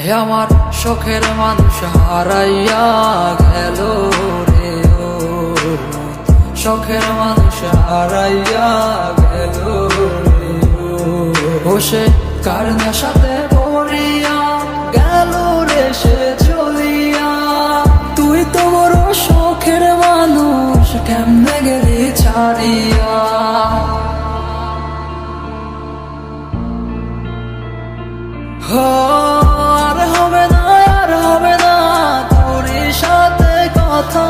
আমার শখের মানুষ হারাইয়া গেল রে, ও শখের মানুষ হারাইয়া গেল রে, ও সে কার নেশাতে পড়িয়া গেল রে সে চলিয়া। তুই তো বড় শখের মানুষ, কেমনে গেলি ছাড়িয়া। আর হবে না, আর হবে না তোর সাথে কথা,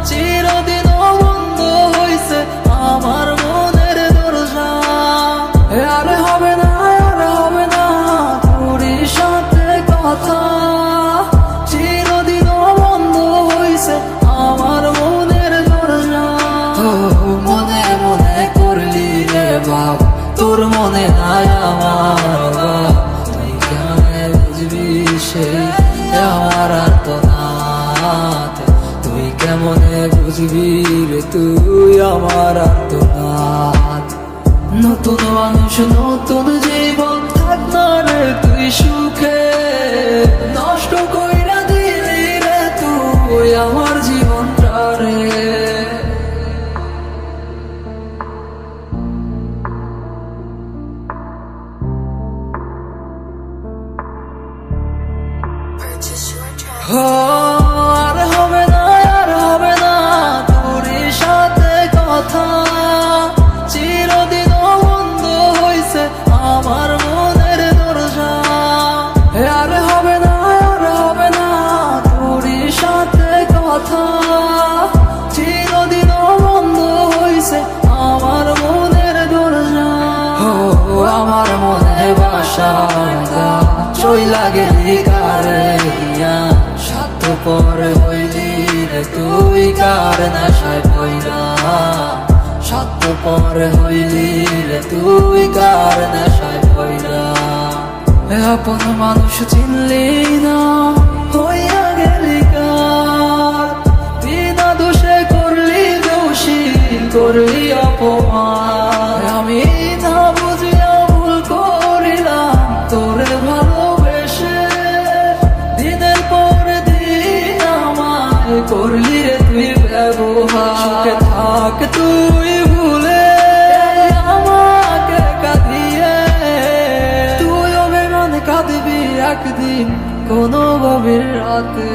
চিরদিন বন্ধ হইছে আমার মনের দরজা। আর হবে না, আর হবে না তোর সাথে কথা, চিরদিন বন্ধ হইছে আমার মনের দরজা। মনে মনে করলি রে বাপ, তোর মনে নাই আমার, আমার আর্তনাদ তুই কেমনে বুঝবি রে, তুই আমার আর্তনাদ। নতুন মানুষ নতুন জীবন, থাক না রে তুই সুখে, নষ্ট কইরা দিলি রে তুই আমার জীবনটা রে। আর হবে না, আর হবে না তোর সাথে কথা, চিরদিন বন্ধ হইছে আমার মনের দরজা। আর হবে না, আর হবে না তোর সাথে কথা, চিরদিন বন্ধ হইছে আমার মনের দরজা। আমার মনে বাসা চইলা গেলি কারিয়া, স্বার্থপর হইলি রে তুই কার নেশায় পইরা, স্বার্থপর হইলি রে তুই কার নেশায় পইরা। আপন মানুষ চিনলি না, হইয়া গেলি কার, বিনা দোষে করলি দোষী, করলি অপমান। আমি না বুঝিয়া ভুল করিলাম তোরে ভালোবেসে, দিনের পর দিন আমায় করলি রে তুই ব্যবহার। থাক তুই ভুলে আমাকে কাঁদিয়ে, তুই অভিমান কাঁদবি একদিন কোনো গভীর রাতে।